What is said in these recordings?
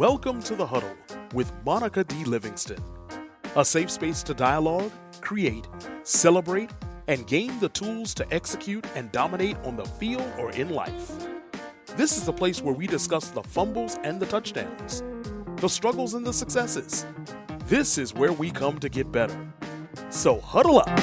Welcome to The Huddle with Monica D. Livingston, a safe space to dialogue, create, celebrate, and gain the tools to execute and dominate on the field or in life. This is the place where we discuss the fumbles and the touchdowns, the struggles and the successes. This is where we come to get better. So huddle up.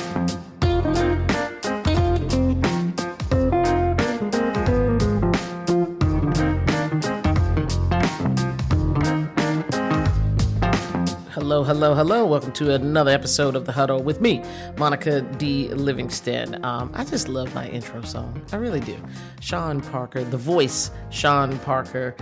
Hello. Welcome to another episode of The Huddle with me, Monica D. Livingston. I just love my intro song. I really do. Sean Parker, the voice, Sean Parker,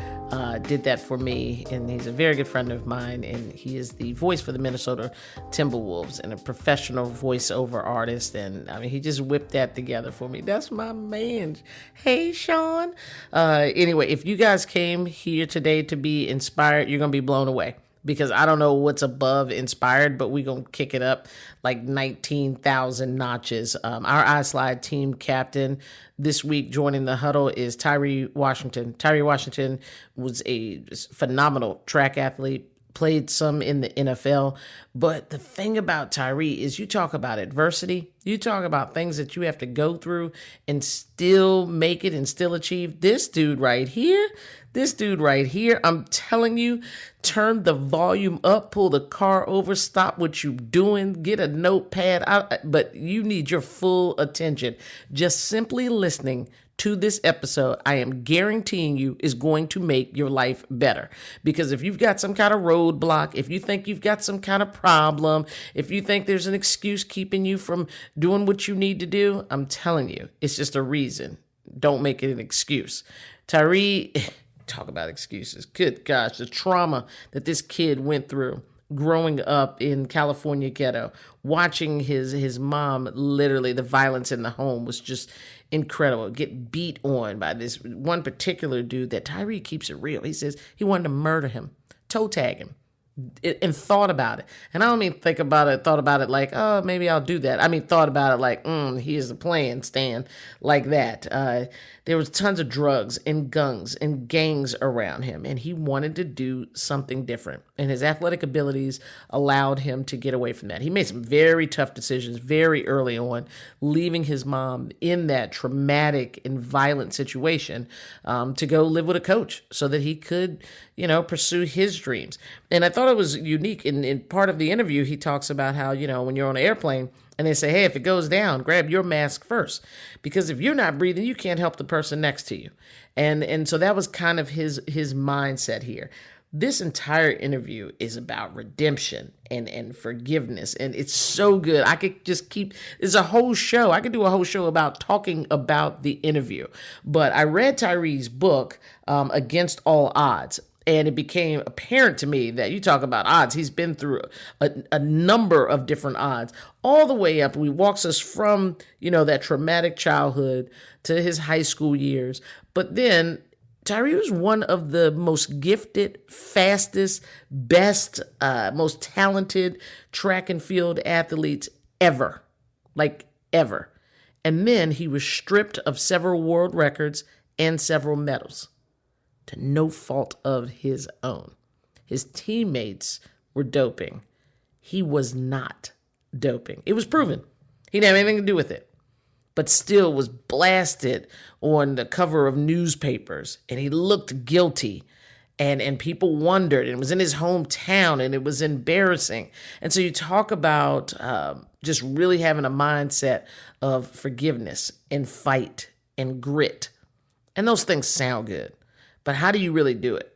did that for me, and he's a very good friend of mine, and he is the voice for the Minnesota Timberwolves and a professional voiceover artist, and I mean, he just whipped that together for me. That's my man. Hey, Sean. Anyway, if you guys came here today to be inspired, you're going to be blown away. Because I don't know what's above inspired, but we're going to kick it up like 19,000 notches. Our iSlide team captain this week joining the huddle is Tyree Washington. Tyree Washington was a phenomenal track athlete, played some in the NFL. But the thing about Tyree is you talk about adversity. You talk about things that you have to go through and still make it and still achieve. This dude right here, I'm telling you, turn the volume up, pull the car over, stop what you're doing, get a notepad out, but you need your full attention. Just simply listening to this episode, I am guaranteeing you, is going to make your life better. Because if you've got some kind of roadblock, if you think you've got some kind of problem, if you think there's an excuse keeping you from doing what you need to do, I'm telling you, it's just a reason. Don't make it an excuse. Tyree, talk about excuses. Good gosh, the trauma that this kid went through growing up in California ghetto, watching his mom, literally the violence in the home was just incredible. Get beat on by this one particular dude that Tyree keeps it real. He says he wanted to murder him, toe tag him, and thought about it. And I don't mean thought about it like, oh, maybe I'll do that. I mean, thought about it like, here's the plan, Stan, like that. There was tons of drugs and guns and gangs around him, and he wanted to do something different. And his athletic abilities allowed him to get away from that. He made some very tough decisions very early on, leaving his mom in that traumatic and violent situation to go live with a coach so that he could, pursue his dreams. And I thought it was unique. In part of the interview, he talks about how, when you're on an airplane, and they say, hey, if it goes down, grab your mask first. Because if you're not breathing, you can't help the person next to you. And so that was kind of his mindset here. This entire interview is about redemption and forgiveness. And it's so good. I could just it's a whole show. I could do a whole show about talking about the interview. But I read Tyree's book, Against All Odds. And it became apparent to me that you talk about odds. He's been through a number of different odds, all the way up. He walks us from, that traumatic childhood to his high school years. But then Tyree was one of the most gifted, fastest, best, most talented track and field athletes ever. Like ever. And then he was stripped of several world records and several medals. To no fault of his own. His teammates were doping. He was not doping. It was proven. He didn't have anything to do with it. But still was blasted on the cover of newspapers. And he looked guilty. And people wondered. And it was in his hometown. And it was embarrassing. And so you talk about just really having a mindset of forgiveness and fight and grit. And those things sound good. But how do you really do it?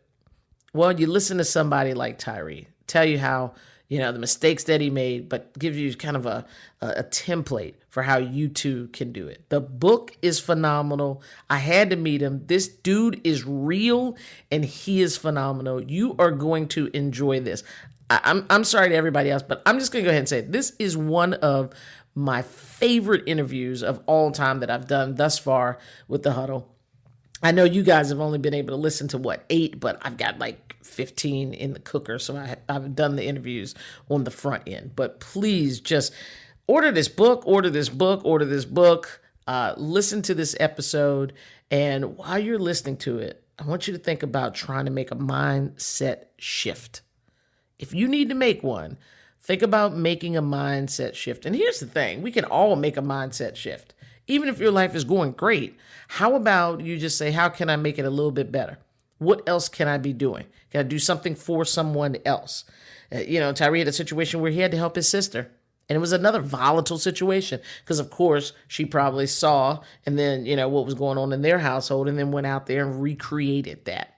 Well, you listen to somebody like Tyree tell you how, the mistakes that he made, but give you kind of a template for how you too can do it. The book is phenomenal. I had to meet him. This dude is real and he is phenomenal. You are going to enjoy this. I'm sorry to everybody else, but I'm just going to go ahead and say this is one of my favorite interviews of all time that I've done thus far with The Huddle. I know you guys have only been able to listen to 8, but I've got like 15 in the cooker. So I've done the interviews on the front end, but please just order this book, listen to this episode. And while you're listening to it, I want you to think about trying to make a mindset shift. If you need to make one, think about making a mindset shift. And here's the thing, we can all make a mindset shift. Even if your life is going great, how about you just say, how can I make it a little bit better? What else can I be doing? Can I do something for someone else? Tyree had a situation where he had to help his sister. And it was another volatile situation because, of course, she probably saw and then, what was going on in their household and then went out there and recreated that.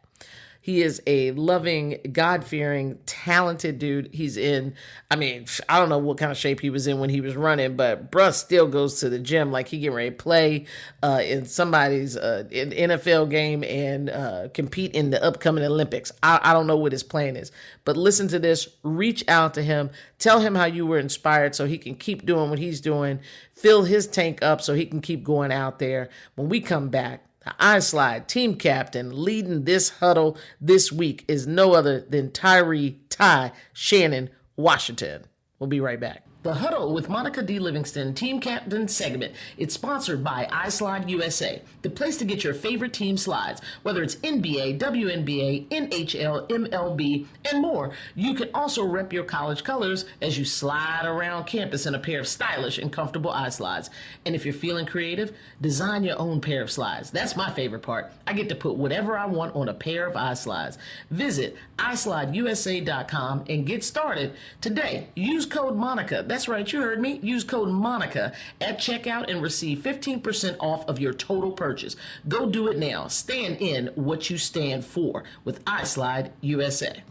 He is a loving, God-fearing, talented dude. He's in, I don't know what kind of shape he was in when he was running, but bruh still goes to the gym like he getting ready to play in somebody's NFL game and compete in the upcoming Olympics. I don't know what his plan is, but listen to this. Reach out to him. Tell him how you were inspired so he can keep doing what he's doing. Fill his tank up so he can keep going out there. When we come back, the iSlide team captain leading this huddle this week is no other than Tyree Ty Shannon Washington. We'll be right back. The Huddle with Monica D. Livingston, Team Captain segment. It's sponsored by iSlide USA, the place to get your favorite team slides, whether it's NBA, WNBA, NHL, MLB, and more. You can also rep your college colors as you slide around campus in a pair of stylish and comfortable iSlides. And if you're feeling creative, design your own pair of slides. That's my favorite part. I get to put whatever I want on a pair of iSlides. Visit iSlideUSA.com and get started today. Use code Monica. That's right, you heard me. Use code Monica at checkout and receive 15% off of your total purchase. Go do it now. Stand in what you stand for with iSlide USA.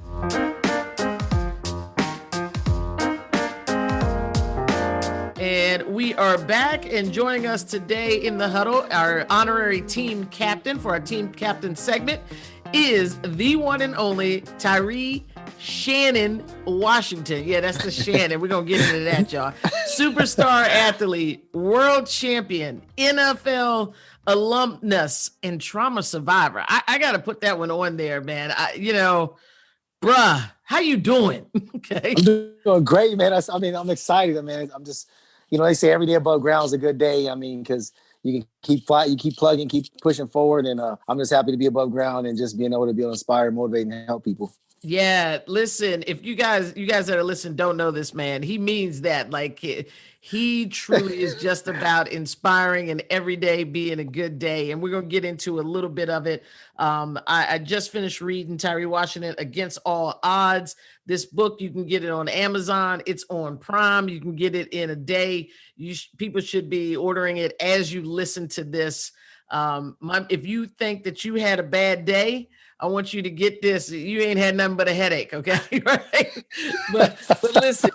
And we are back, and joining us today in the huddle, our honorary team captain for our team captain segment is the one and only Tyree Shannon Washington. Yeah, that's the Shannon. We're going to get into that, y'all. Superstar athlete, world champion, NFL alumnus, and trauma survivor. I got to put that one on there, man. Bruh, how you doing? Okay. I'm doing great, man. I'm excited, man. I'm just, they say every day above ground is a good day. Because you can keep fighting, you keep plugging, keep pushing forward. And I'm just happy to be above ground and just being able to be inspired, motivate, and help people. Yeah, listen, if you guys that are listening don't know this man, he means that. Like, he truly is just about inspiring and every day being a good day. And we're going to get into a little bit of it. I just finished reading Tyree Washington, Against All Odds. This book, you can get it on Amazon. It's on Prime. You can get it in a day. People should be ordering it as you listen to this. If you think that you had a bad day, I want you to get this. You ain't had nothing but a headache, okay? Right? But listen,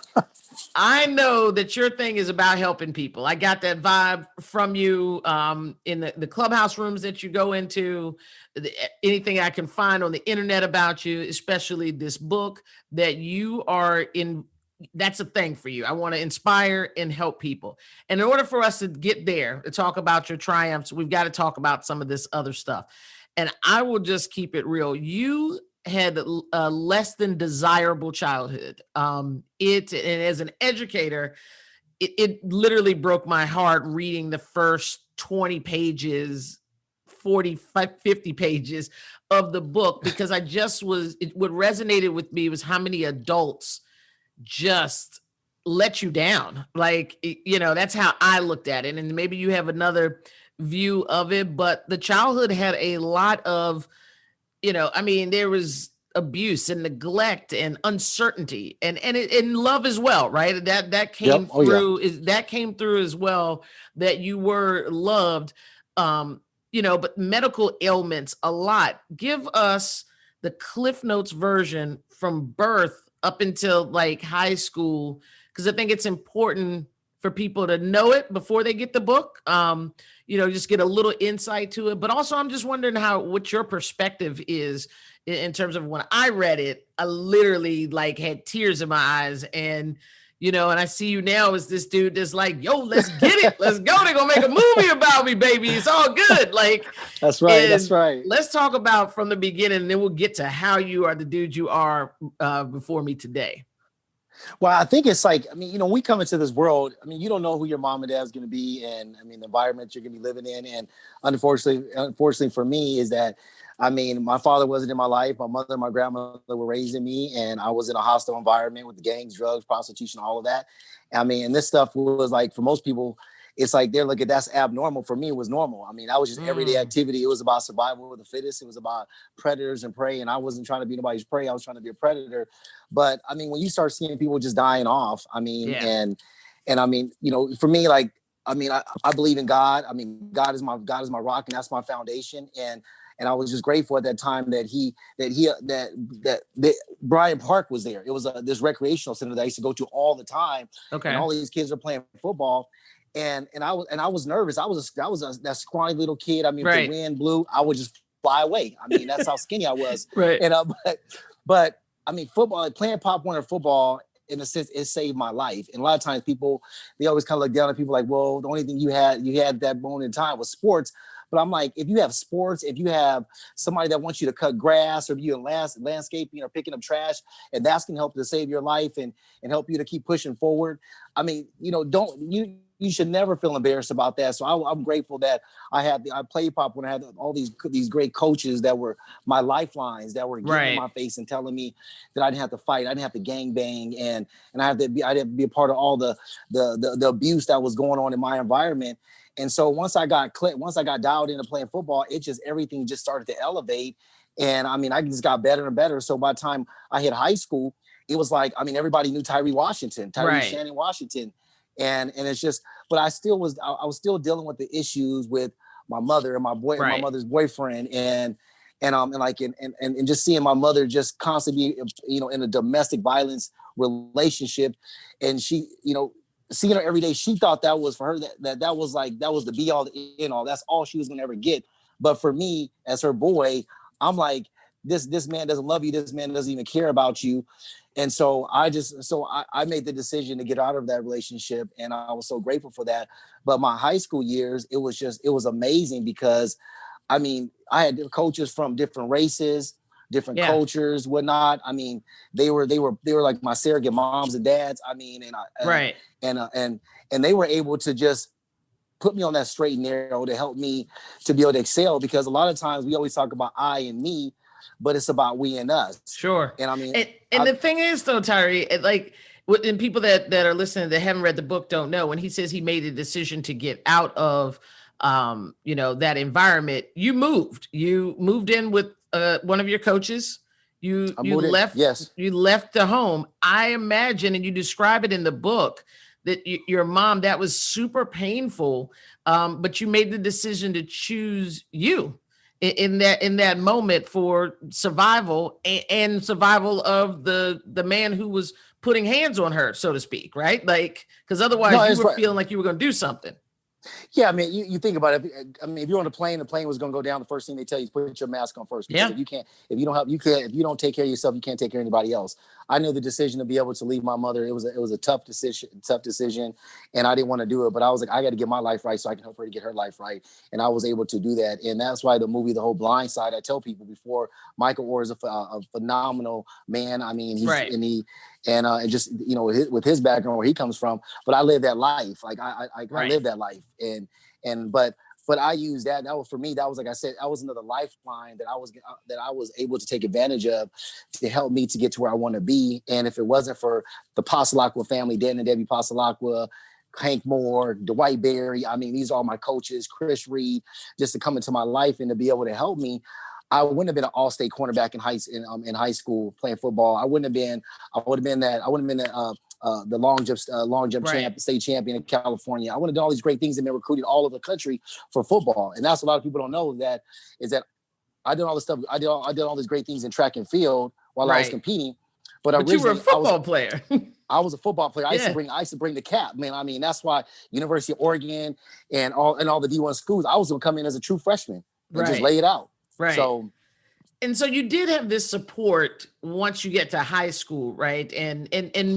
I know that your thing is about helping people. I got that vibe from you in the clubhouse rooms that you go into, anything I can find on the internet about you, especially this book that you are in. That's a thing for you. I want to inspire and help people. And in order for us to get there, to talk about your triumphs, we've got to talk about some of this other stuff. And I will just keep it real. You had a less than desirable childhood. And as an educator, it literally broke my heart reading the first 20 pages, 45, 50 pages of the book, because what resonated with me was how many adults just let you down. Like, that's how I looked at it. And maybe you have another view of it, but the childhood had a lot of, there was abuse and neglect and uncertainty and love as well, right? That came through. That came through as well, that you were loved, but medical ailments a lot. Give us the Cliff Notes version from birth up until like high school, because I think it's important for people to know it before they get the book. Just get a little insight to it. But also, I'm just wondering what your perspective is in terms of when I read it. I literally had tears in my eyes, and and I see you now as this dude that's like, yo, let's get it, let's go. They're gonna make a movie about me, baby. It's all good. That's right. That's right. Let's talk about from the beginning, and then we'll get to how you are the dude you are before me today. Well, I think it's we come into this world, you don't know who your mom and dad is going to be, and the environment you're going to be living in. And unfortunately for me is that I mean, my father wasn't in my life. My mother and my grandmother were raising me, and I was in a hostile environment with the gangs, drugs, prostitution, all of that. I mean, and this stuff was like, for most people, it's like they're looking, that's abnormal. For me, it was normal. I mean, that was just everyday activity. It was about survival of the fittest. It was about predators and prey. And I wasn't trying to be nobody's prey. I was trying to be a predator. But I mean, when you start seeing people just dying off, I mean, and I mean, you know, for me, like, I mean, I believe in God. I mean, God is my rock, and that's my foundation. And I was just grateful at that time that Bryant Park was there. It was this recreational center that I used to go to all the time. Okay. And all these kids are playing football. And I was nervous. I was that scrawny little kid. I mean, if the wind blew, I would just fly away. I mean, that's how skinny I was. Right. And but I mean, football, like playing Pop Warner football, in a sense, it saved my life. And a lot of times people, they always kind of look down at people like, well, the only thing you had that moment in time was sports. But I'm like, if you have sports, if you have somebody that wants you to cut grass, or if you're in landscaping or picking up trash, and that's going to help to save your life and help you to keep pushing forward. I mean, you know, you should never feel embarrassed about that. So I'm grateful that I played Pop when I had all these great coaches that were my lifelines, that were getting in my face and telling me that I didn't have to fight, I didn't have to gang bang, and I didn't be a part of all the abuse that was going on in my environment. And so once I got dialed into playing football, everything just started to elevate. And I mean, I just got better and better. So by the time I hit high school, it was like, I mean, everybody knew Tyree Shannon Washington. And it's just, but I was still dealing with the issues with my mother and my mother's boyfriend, and just seeing my mother just constantly, you know, in a domestic violence relationship. And she, you know, seeing her every day, she thought that was for her, that was the be all, the end all. That's all she was gonna ever get. But for me, as her boy, I'm like, this man doesn't love you. This man doesn't even care about you. And so I made the decision to get out of that relationship, and I was so grateful for that. But my high school years, it was amazing, because I mean, I had coaches from different races, different cultures, whatnot. I mean, they were like my surrogate moms and dads. I mean, and they were able to just put me on that straight and narrow to help me to be able to excel, because a lot of times we always talk about I and me, but it's about we and us. Sure. And I mean, and the thing is though, Tyree, like, and people that are listening that haven't read the book don't know, when he says he made a decision to get out of, you know, that environment, you moved in with one of your coaches. You left the home. I imagine, and you describe it in the book, that your mom, that was super painful. But you made the decision to choose you in that moment for survival and survival of the man who was putting hands on her, so to speak, right? Like, because otherwise you were feeling like you were going to do something. Yeah, I mean, you think about it. I mean, if you're on the plane was going to go down, the first thing they tell you is put your mask on first. Because if you don't take care of yourself, you can't take care of anybody else. I knew the decision to be able to leave my mother. It was a tough decision, and I didn't want to do it. But I was like, I got to get my life right so I can help her to get her life right. And I was able to do that. And that's why the movie, The Whole Blind Side, I tell people before, Michael Oher is a phenomenal man. I mean, and just, you know, with his background, where he comes from, but I lived that life. Like I lived that life, but I used that. That was, for me, that was, like I said, that was another lifeline that I was able to take advantage of to help me to get to where I want to be. And if it wasn't for the Passalacqua family, Dan and Debbie Passalacqua, Hank Moore, Dwight Berry, I mean, these are all my coaches, Chris Reed, just to come into my life and to be able to help me. I wouldn't have been an all-state cornerback in high school playing football. I would have been the long jump state champion in California. I would have done all these great things and been recruited all over the country for football. And that's what a lot of people don't know, that I did all this stuff. I did all these great things in track and field while I was competing. But you were a football player. I was a football player. I used to bring the cap, man. I mean, that's why University of Oregon and all the D1 schools, I was going to come in as a true freshman and just lay it out. Right. So you did have this support once you get to high school, right? And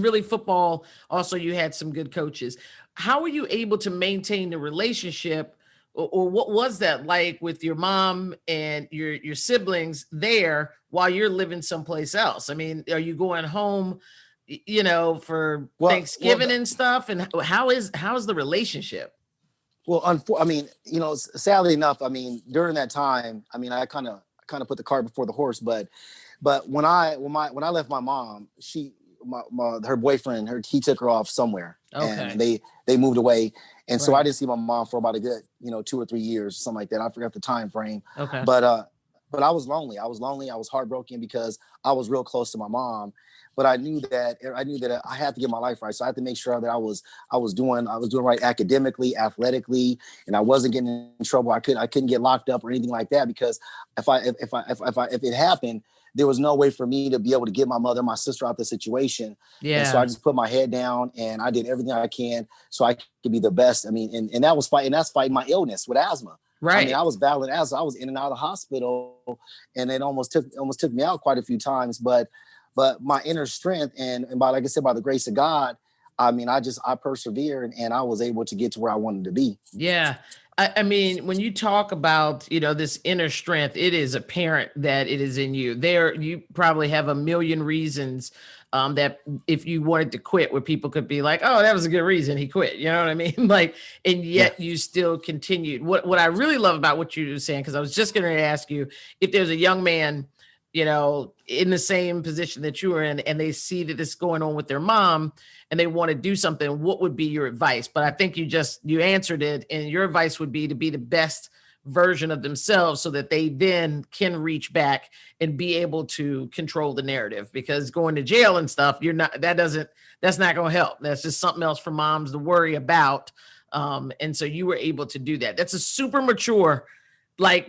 really football, also you had some good coaches. How were you able to maintain the relationship, or what was that like with your mom and your siblings there while you're living someplace else? I mean, are you going home, you know, for Thanksgiving and stuff? And how is the relationship? Well, I mean, you know, sadly enough, I mean, during that time, I mean, I kind of kind of put the cart before the horse. But when I left my mom, her boyfriend, he took her off somewhere, Okay. and they moved away. And so Right. I didn't see my mom for about a good, 2 or 3 years, something like that. I forgot the time frame. Okay. But I was lonely. I was heartbroken because I was real close to my mom. But I knew that I had to get my life right. So I had to make sure that I was doing right academically, athletically, and I wasn't getting in trouble. I couldn't get locked up or anything like that, because if it happened, there was no way for me to be able to get my mother, my sister out the situation. Yeah. And so I just put my head down and I did everything I can so I could be the best. I mean, and that's fighting my illness with asthma. Right. I mean, I was battling asthma. I was in and out of the hospital, and it almost took me out quite a few times. But my inner strength and by, like I said, by the grace of God, I mean, I persevered and I was able to get to where I wanted to be. Yeah. I mean, when you talk about, this inner strength, it is apparent that it is in you. You probably have a million reasons that if you wanted to quit, where people could be like, oh, that was a good reason he quit. You know what I mean? Like, and yet you still continued. What I really love about what you were saying, because I was just going to ask you, if there's a young man, in the same position that you were in, and they see that this is going on with their mom and they want to do something, what would be your advice? But I think you answered it, and your advice would be to be the best version of themselves so that they then can reach back and be able to control the narrative, because going to jail and stuff, that's not going to help. That's just something else for moms to worry about. And so you were able to do that. That's a super mature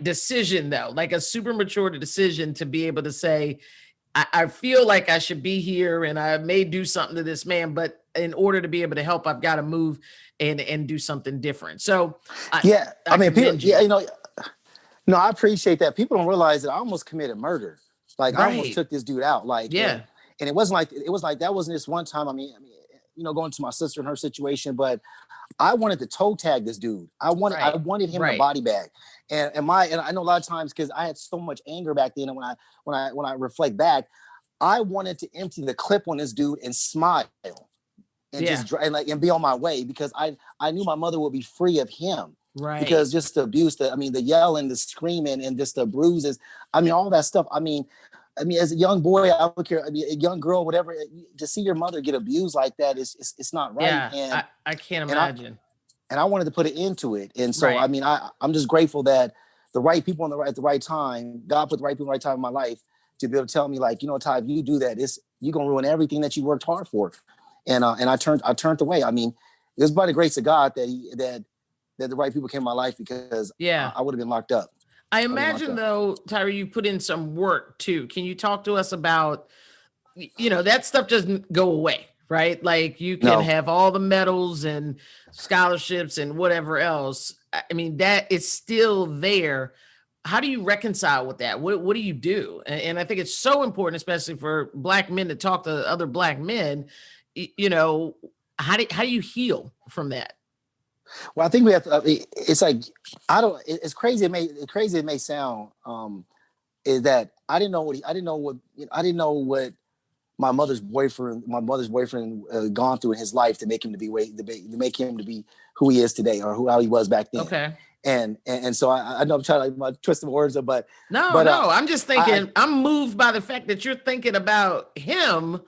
decision, though, like a super mature decision to be able to say, I feel like I should be here and I may do something to this man, but in order to be able to help, I've got to move and do something different. So no, I appreciate that. People don't realize that I almost committed murder. Like, right. I almost took this dude out. Like, yeah. And it was like that wasn't just one time. I mean, going to my sister and her situation, but I wanted to toe tag this dude. I wanted him in a body bag. And I know a lot of times, because I had so much anger back then, and when I reflect back, I wanted to empty the clip on this dude and smile and and be on my way, because I knew my mother would be free of him. Right. Because just the abuse, the yelling, the screaming, and just the bruises, I mean, all that stuff. I mean, as a young boy, I don't care. I mean, a young girl, whatever, to see your mother get abused like that it's not right. Yeah, and I can't imagine. And I wanted to put it into it. And so, I mean, I'm just grateful that the right people at the right time, God put the right people at the right time in my life to be able to tell me, like, Ty, if you do that, you're going to ruin everything that you worked hard for. And I turned away. I mean, it was by the grace of God that the right people came in my life, because I would have been locked up. I imagine, though, Tyre, you put in some work too. Can you talk to us about, that stuff doesn't go away, right? Like, you can have all the medals and scholarships and whatever else. I mean, that is still there. How do you reconcile with that? What do you do? And I think it's so important, especially for Black men, to talk to other Black men. How do you heal from that? Well, I think we have to. It's like, It's crazy. It may sound. Is that I didn't know what my mother's boyfriend gone through in his life to make him to be who he is today, or how he was back then. Okay. And so I know I'm trying to twist the words, but I'm just thinking. I'm moved by the fact that you're thinking about him.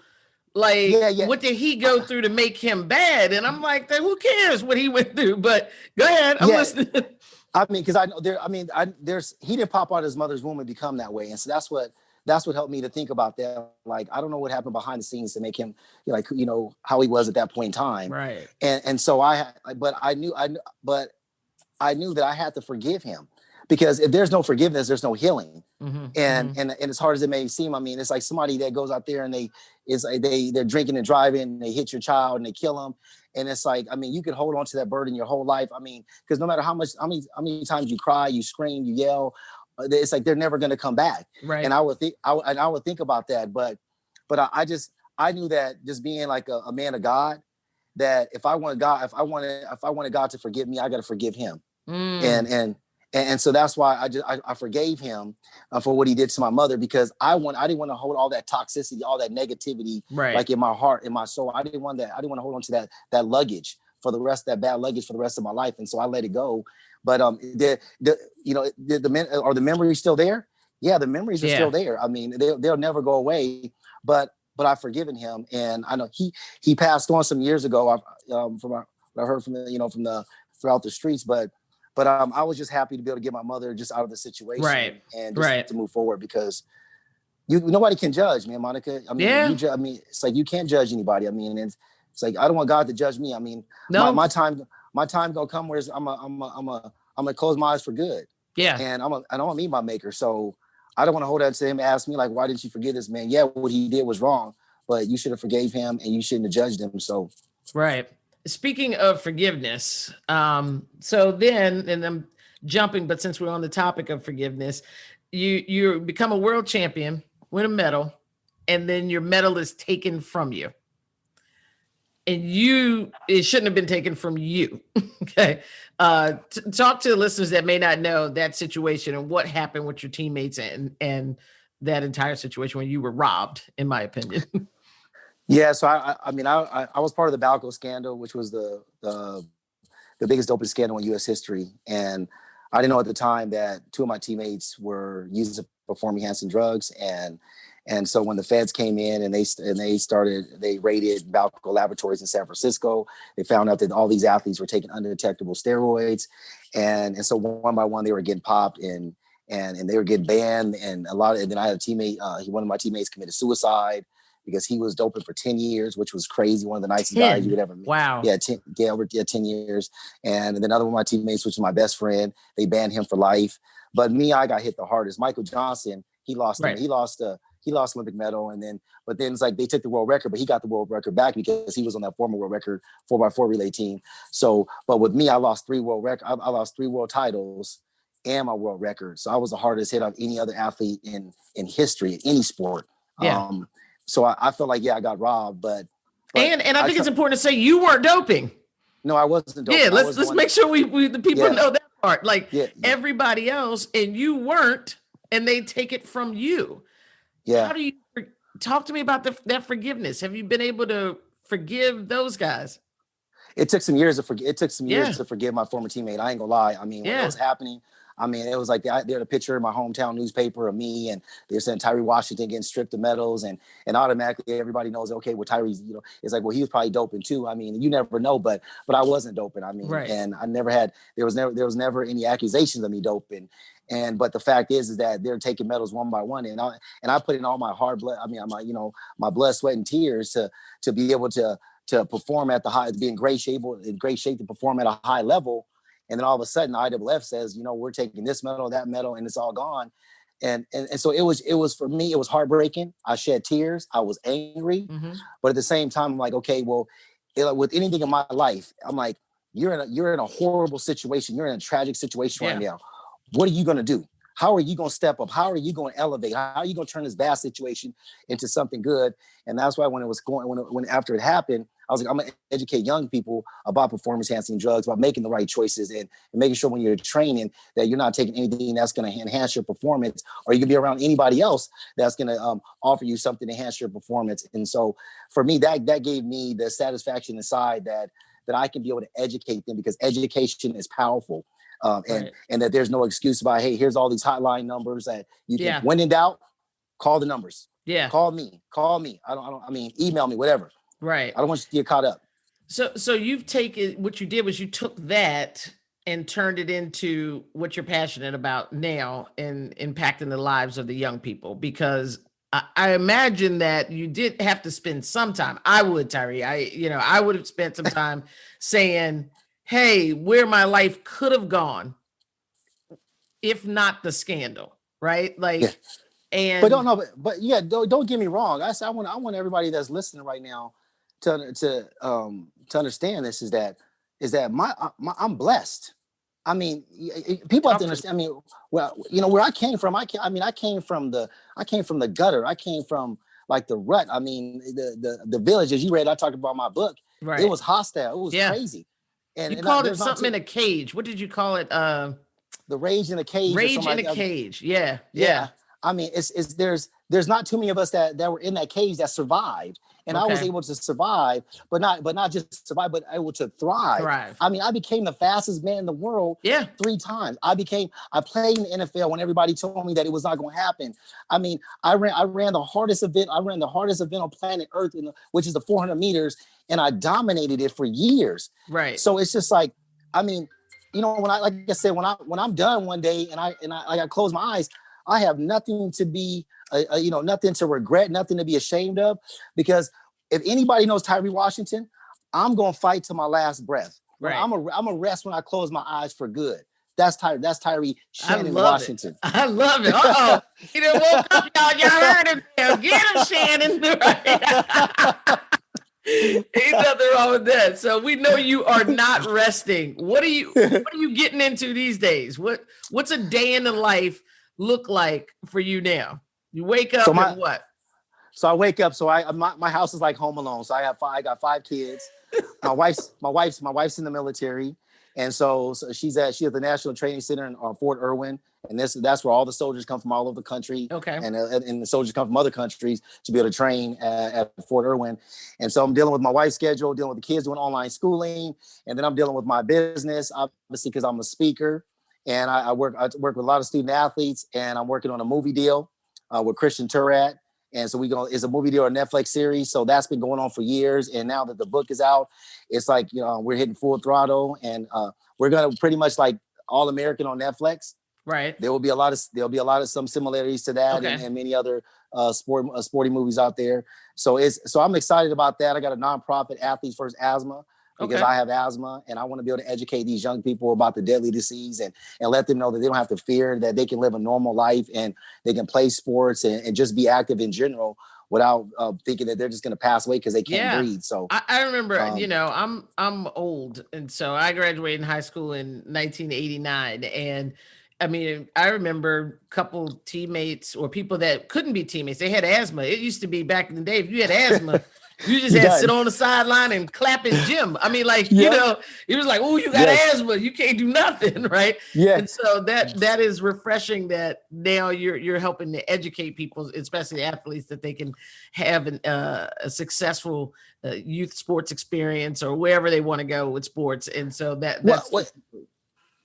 Like, what did he go through to make him bad? And I'm like, who cares what he went through? But go ahead, I'm listening. I mean, because I know he didn't pop out of his mother's womb and become that way, and so that's what helped me to think about that. Like, I don't know what happened behind the scenes to make him how he was at that point in time. Right. And so I knew that I had to forgive him, because if there's no forgiveness, there's no healing. Mm-hmm. And as hard as it may seem, I mean, it's like somebody that goes out there and they're drinking and driving, and they hit your child and they kill them. And it's like, I mean, you can hold on to that burden your whole life. I mean, because no matter how many times you cry, you scream, you yell, it's like they're never going to come back. Right. And I would think about that. But I knew that, just being like a man of God, that if I wanted God to forgive me, I got to forgive him. And so that's why I forgave him for what he did to my mother, because I didn't want to hold all that toxicity, all that negativity, like in my heart, in my soul. I didn't want that. I didn't want to hold on to that luggage for the rest, that bad luggage for the rest of my life. And so I let it go. But the memory still there? Yeah, the memories are Yeah. still there. I mean, they'll never go away. But I've forgiven him, and I know he passed on some years ago. From what I heard from from the throughout the streets, but I was just happy to be able to get my mother just out of the situation Right. and just Right. to move forward because nobody can judge, man, Monica. I mean, Yeah. I mean, it's like you can't judge anybody. I mean, it's like I don't want God to judge me. I mean, No. my time gonna come where I'm gonna close my eyes for good. Yeah. And I don't meet my maker. So I don't want to hold that to him and ask me like, why didn't you forgive this man? Yeah, what he did was wrong, but you should have forgave him and you shouldn't have judged him. So Right. Speaking of forgiveness, so then, and I'm jumping, but since we're on the topic of forgiveness, you become a world champion, win a medal, and then your medal is taken from you. And it shouldn't have been taken from you. Okay. Talk to the listeners that may not know that situation and what happened with your teammates and that entire situation when you were robbed, in my opinion. yeah, so I mean I was part of the Balco scandal, which was the biggest doping scandal in U.S. history, and I didn't know at the time that two of my teammates were using performance-enhancing drugs, and so when the feds came in and they raided Balco Laboratories in San Francisco, they found out that all these athletes were taking undetectable steroids, and so one by one they were getting popped and they were getting banned, and then I had a teammate, one of my teammates committed suicide because he was doping for 10 years, which was crazy. One of the nicest guys you would ever meet. Wow. Yeah, 10 years. And then another one of my teammates, which was my best friend, they banned him for life. But me, I got hit the hardest. Michael Johnson, he lost Olympic medal, but then it's like they took the world record, but he got the world record back because he was on that former world record 4x4 relay team. So, but with me, I lost three world titles and my world record. So I was the hardest hit of any other athlete in history, in any sport. Yeah. So I felt like, I got robbed, but and I think it's important to say you weren't doping. No, I wasn't doping. Yeah, let's make sure the people know that part. Like everybody else, and you weren't, and they take it from you. Yeah. How do you talk to me about that forgiveness? Have you been able to forgive those guys? It took some years to forgive my former teammate. I ain't gonna lie. I mean, when it was happening, I mean, it was like they had a picture in my hometown newspaper of me, and they're saying Tyree Washington getting stripped of medals, and automatically everybody knows, okay, well, Tyree's, it's like, well, he was probably doping too. I mean, you never know, but I wasn't doping. I mean, and I never had, there was never any accusations of me doping. But the fact is that they're taking medals one by one, and I put in all my hard blood. I mean, my blood, sweat, and tears to be able to perform at the high, to be in great shape to perform at a high level. And then all of a sudden, IAAF says, we're taking this medal, that medal, and it's all gone. And so it was for me, it was heartbreaking. I shed tears. I was angry, but at the same time, I'm like, okay, well, with anything in my life, I'm like, you're in a horrible situation. You're in a tragic situation right now. What are you going to do? How are you going to step up? How are you going to elevate? How are you going to turn this bad situation into something good? And that's why when after it happened, I was like, I'm going to educate young people about performance-enhancing drugs, about making the right choices, and making sure when you're training that you're not taking anything that's going to enhance your performance, or you can be around anybody else that's going to offer you something to enhance your performance. And so for me, that gave me the satisfaction inside that I can be able to educate them, because education is powerful. And that there's no excuse about, hey, here's all these hotline numbers that you can, when in doubt, call the numbers. Yeah. Call me. I mean, email me, whatever. Right. I don't want you to get caught up. So you've taken, what you did was you took that and turned it into what you're passionate about now and impacting the lives of the young people, because I imagine that you did have to spend some time. I would, Tyree. I would have spent some time saying, hey, where my life could have gone, if not the scandal, right? Like, and but don't get me wrong. I want everybody that's listening right now to understand this, is that I'm blessed. I mean, people have to understand. I mean, well, where I came from, I came from the gutter. I came from like the rut. I mean, the village, as you read, I talked about my book. Right. It was hostile. It was crazy. And you called it something in a cage. What did you call it? The rage in a cage. Rage in a cage. Yeah. I mean, it's there's not too many of us that were in that cage that survived. And I was Okay. able to survive, but not just survive, but able to thrive. Thrive. I mean, I became the fastest man in the world Yeah. 3 times. I played in the NFL when everybody told me that it was not going to happen. I mean, I ran the hardest event. I ran the hardest event on planet Earth, which is the 400 meters, and I dominated it for years. Right. So it's just like, I mean, when like I said, when I'm done one day and I close my eyes, I have nothing to be, nothing to regret, nothing to be ashamed of, because if anybody knows Tyree Washington, I'm gonna fight to my last breath. Right. I'm a rest when I close my eyes for good. That's Tyree Shannon love Washington. I love it. Uh-oh. He done woke up, y'all. Y'all heard him. Get him, Shannon. Right. Ain't nothing wrong with that. So we know you are not resting. What are you getting into these days? What's a day in the life look like for you now? You wake up and what? So I wake up. So my house is like Home Alone. So I got 5 kids. My wife's in the military, and so she's at the National Training Center in Fort Irwin, and that's where all the soldiers come from all over the country. Okay. And the soldiers come from other countries to be able to train at Fort Irwin, and so I'm dealing with my wife's schedule, dealing with the kids doing online schooling, and then I'm dealing with my business, obviously, because I'm a speaker, and I work with a lot of student athletes, and I'm working on a movie deal with Christian Turat. And so it's a movie deal or Netflix series. So that's been going on for years. And now that the book is out, it's like, we're hitting full throttle, and we're going to pretty much like All American on Netflix. Right. There'll be a lot of some similarities to that, Okay. and many other sporty movies out there. So I'm excited about that. I got a nonprofit, Athletes First Asthma, because I have asthma, and I want to be able to educate these young people about the deadly disease and let them know that they don't have to fear, that they can live a normal life and they can play sports and just be active in general without thinking that they're just going to pass away because they can't breathe. So I remember, I'm old. And so I graduated in high school in 1989. And I mean, I remember a couple teammates or people that couldn't be teammates. They had asthma. It used to be back in the day, if you had asthma, you just had to sit on the sideline and clap in gym. I mean, like, it was like, oh, you got asthma. You can't do nothing, right? Yeah. And so that is refreshing that now you're helping to educate people, especially athletes, that they can have a successful youth sports experience or wherever they want to go with sports. And so that's...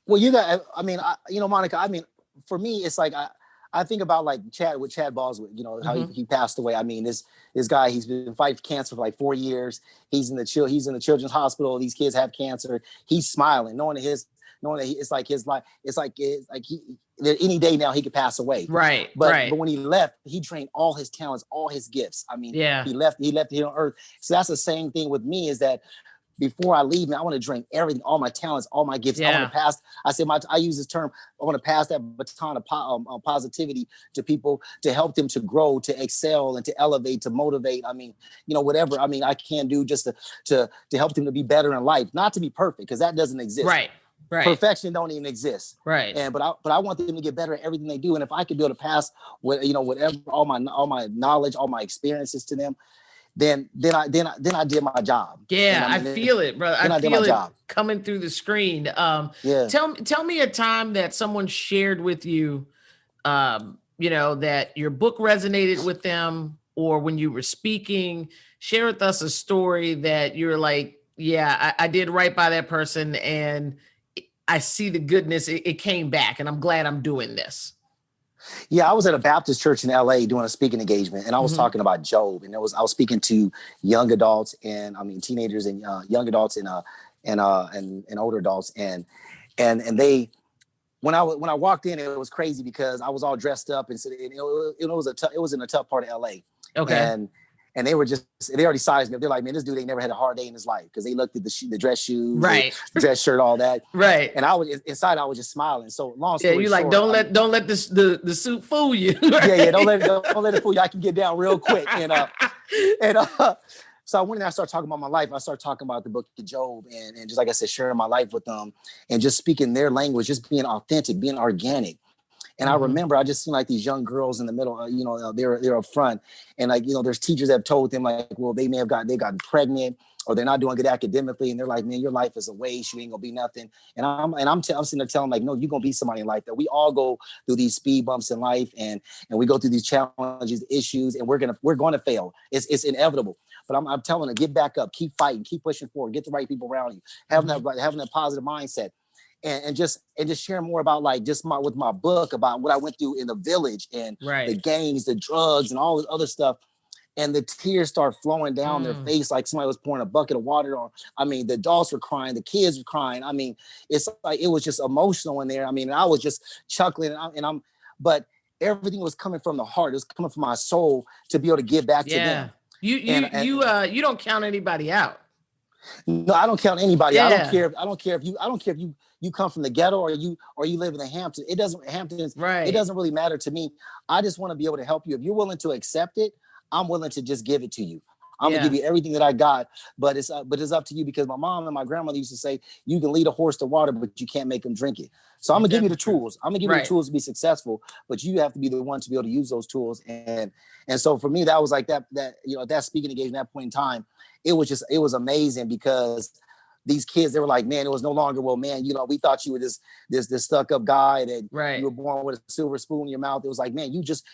Well, you got, I mean, Monica, I mean, for me, it's like, I think about like Chad Bosworth, how he passed away. I mean, this guy, he's been fighting cancer for like 4 years. He's in the children's hospital. These kids have cancer. He's smiling, knowing that any day now he could pass away. Right. But when he left, he drained all his talents, all his gifts. I mean, he left here on earth. So that's the same thing with me, is that before I leave, man, I want to drain everything, all my talents, all my gifts. I want to pass. I use this term. I want to pass that baton of positivity to people, to help them to grow, to excel, and to elevate, to motivate. I mean, whatever. I mean, I can do just to help them to be better in life, not to be perfect, because that doesn't exist. Right. Perfection don't even exist. Right. But I want them to get better at everything they do. And if I could be able to pass whatever, all my knowledge, all my experiences to them, then I did my job. Yeah, I feel it, brother. I feel it coming through the screen. Tell me a time that someone shared with you, that your book resonated with them, or when you were speaking, share with us a story that you're like, I did right by that person, and I see the goodness. It came back, and I'm glad I'm doing this. Yeah, I was at a Baptist church in LA doing a speaking engagement, and I was talking about Job, and I was speaking to young adults teenagers and young adults and older adults, and they, when I walked in, it was crazy because I was all dressed up, and it was in a tough part of LA. Okay. And they already sized me up. They're like, man, this dude ain't never had a hard day in his life, because they looked at the dress shoes, right, the dress shirt, all that, right. And I was just smiling. So long story you short, like, don't let the suit fool you. Right? Don't let it fool you. I can get down real quick. So I went in and I started talking about my life. I started talking about the book of Job, and just like I said, sharing my life with them and just speaking their language, just being authentic, being organic. And I remember I just seen like these young girls in the middle, they're up front, and like, there's teachers that have told them like, well, they gotten pregnant, or they're not doing good academically, and they're like, man, your life is a waste. You ain't gonna be nothing. And I'm sitting there telling them, like, no, you're gonna be somebody in life. That we all go through these speed bumps in life, and we go through these challenges, issues, and we're gonna fail. It's inevitable. But I'm telling them, get back up, keep fighting, keep pushing forward, get the right people around you, having that positive mindset. And just sharing more about like just with my book about what I went through in the village and the gangs, the drugs, and all this other stuff. And the tears start flowing down their face like somebody was pouring a bucket of water on. I mean, the adults were crying, the kids were crying. I mean, it's like it was just emotional in there. I mean, I was just chuckling, but everything was coming from the heart. It was coming from my soul to be able to give back to them. You don't count anybody out. No, I don't count anybody. Yeah. I don't care if you come from the ghetto or you live in the Hamptons. It doesn't really matter to me. I just want to be able to help you. If you're willing to accept it, I'm willing to just give it to you. I'm gonna give you everything that I got, but it's up to you, because my mom and my grandmother used to say, you can lead a horse to water, but you can't make him drink it. So I'm gonna give you the tools. I'm gonna give you the tools to be successful, but you have to be the one to be able to use those tools. And so for me, that was like that speaking engagement at that point in time, it was amazing, because these kids, they were like, man, it was no longer, well, man, we thought you were this stuck up guy that you were born with a silver spoon in your mouth. It was like, man,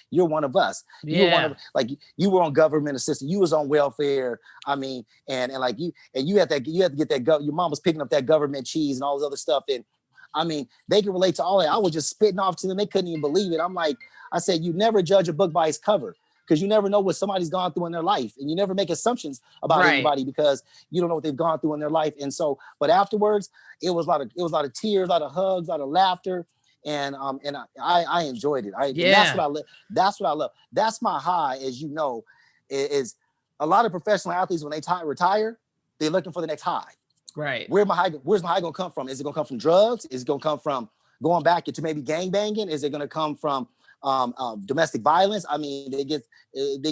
you're one of us. Yeah. You're one of, like, you were on government assistance. You was on welfare. I mean, and like you had to get that, your mom was picking up that government cheese and all this other stuff. And I mean, they can relate to all that. I was just spitting off to them. They couldn't even believe it. I'm like, I said, you never judge a book by its cover, because you never know what somebody's gone through in their life, and you never make assumptions about anybody, because you don't know what they've gone through in their life. And so, but afterwards, it was a lot of tears, a lot of hugs, a lot of laughter, and I enjoyed it. That's what I live. That's what I love. That's my high, as you know, is a lot of professional athletes, when they retire, they're looking for the next high. Right. Where's my high gonna come from? Is it gonna come from drugs? Is it gonna come from going back into maybe gang banging? Is it gonna come from domestic violence? I mean, they get